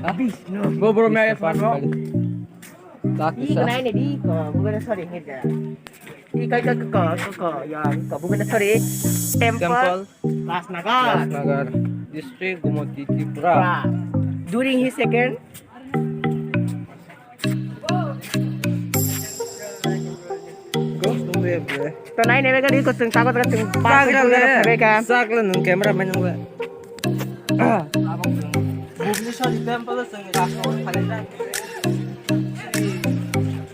Habis. GoPro may ayos man bro. Di ko na ini di ko. Bukan sorry heda. Di kay ko. Yan ko. Bukan sorry. Temple. Nagar. District Gumoti Tripura. During his second तो नहीं नेवेगा दी को ताकत का तुम पास नेवेगा साकला नु cameraman नु Bhubaneswar temple संग रास्ता खाली जा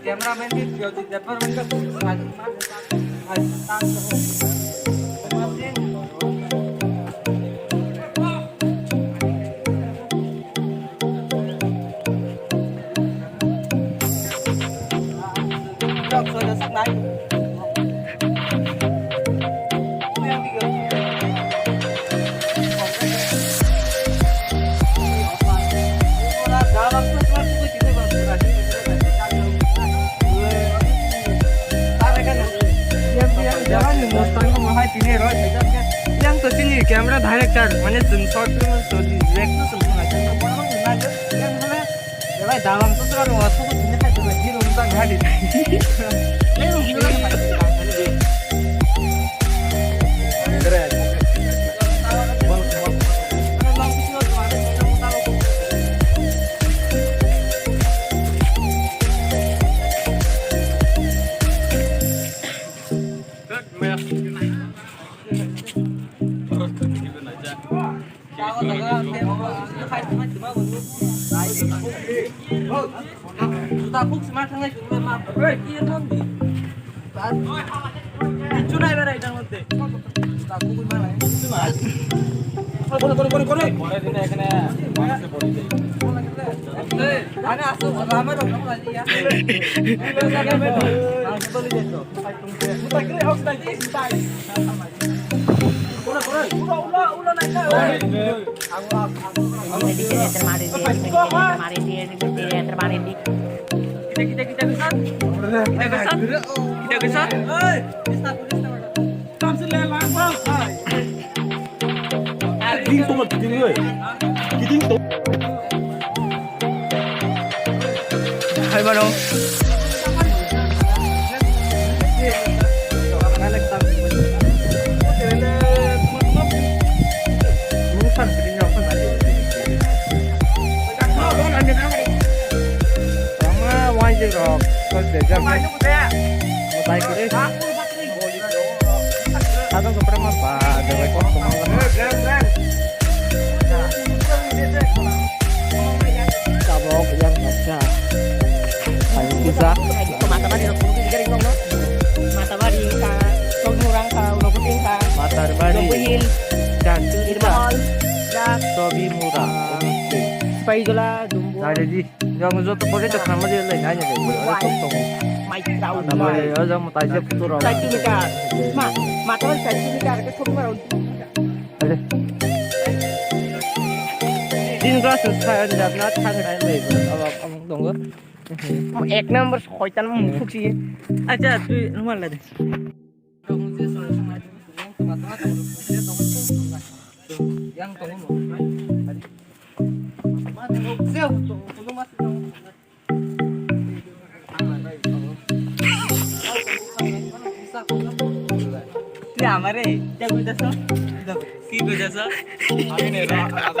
कैमरामैन की ज्योति डेवलपमेंट का yang ke sini kamera director mana short film story director semua yang mana ya dalam tu kan waktu tu ni kan tu hero kan ada Takut sematang lagi cuma apa? Iya nanti. Cuma ada yang nanti. Takut gimana? Cuma. Kore. Ini kena. Ana asal lama dong kamu lagi ya. Langsung beli itu. Kita kira harus lagi stay. Ulah naik. Kita kesan. Tamsil langsung. Kiting tuh kiting gue. Kiting tuh. Hai bano. Rồi, con để ra đây. Một tay cứ đi. Atau ke berapa Pak? Ada rekor kemana? Cabok yang baca. Ayo bisa. mata bari no kudu digari ngomno mata bari ka tong murang ka ulo kuting ka Mata bari. Kuhil Dan Irmahol dan Sobi murah. Oke. Paigola Dumbo. Nah jadi yang zoto boleh cek nama dia lain aja deh. Boleh tong. Mai trau. Nama dia aja mau tanya putra. Satu mikar. Mata bari satu mikar ke kudu marau. Ada. Din kelas saya tidak nak tanya lain. Abang tunggu. एक number खोइतन में फुक्सी अच्छा तू रुमाल ला दे yang tunggu हमारे क्या कुछ ऐसा की कुछ ऐसा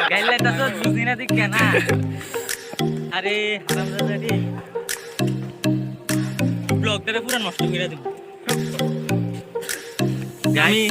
गैले तो दूसरी ना दिख क्या ना अरे हरामजादा रे ব্লগটা পুরো নষ্ট করে দিন জানি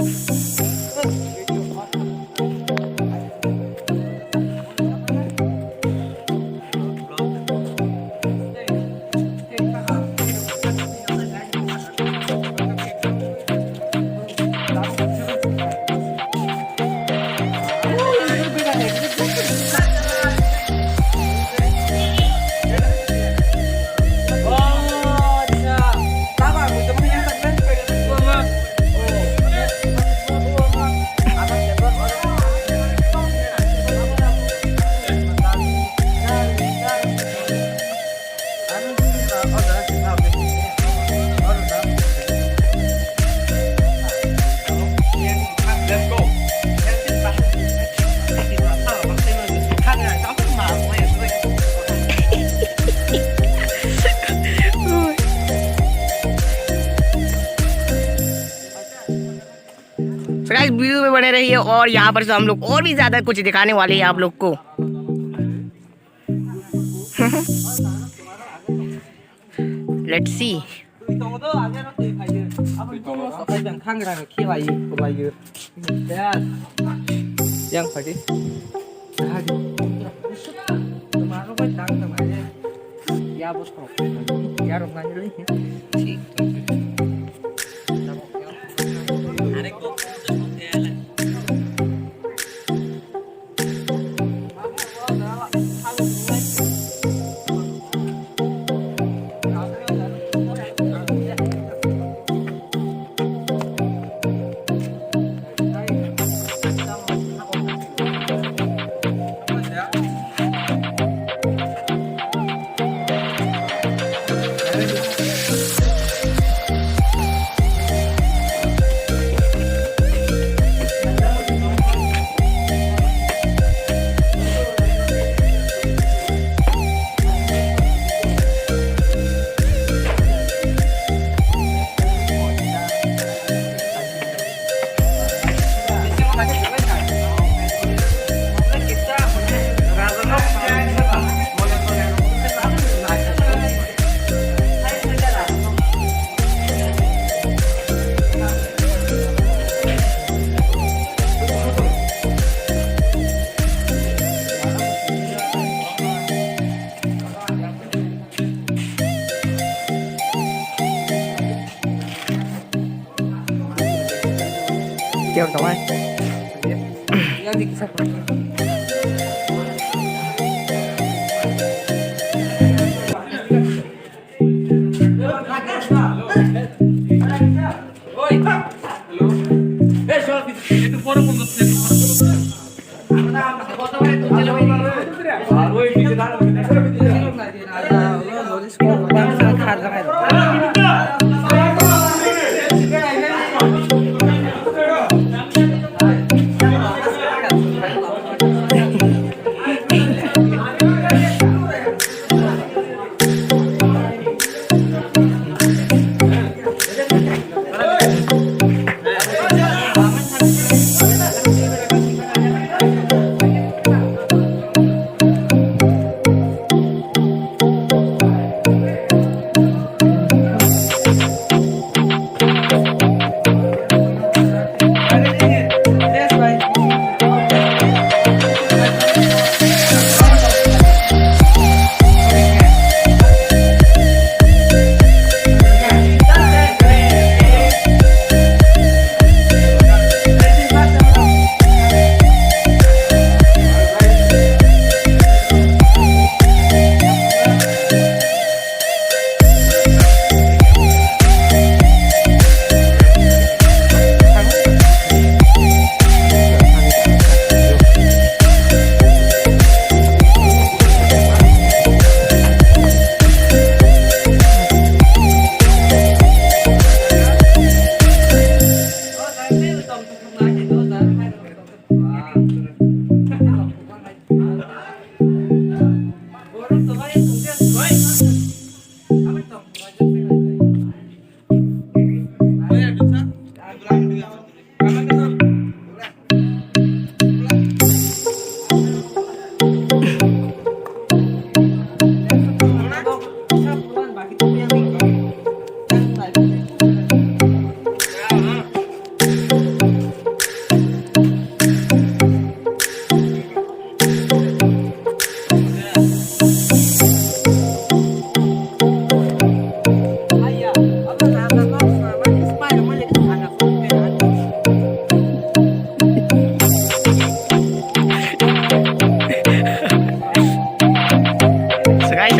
बने रहिए और यहाँ पर से हम लोग और भी ज्यादा कुछ दिखाने वाले हैं आप लोग को। Let's see. Kêu tổng ơi.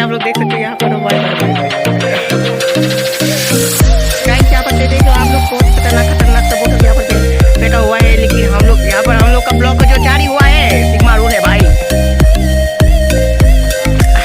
आप लोग देख सकते हैं यहाँ पर मोबाइल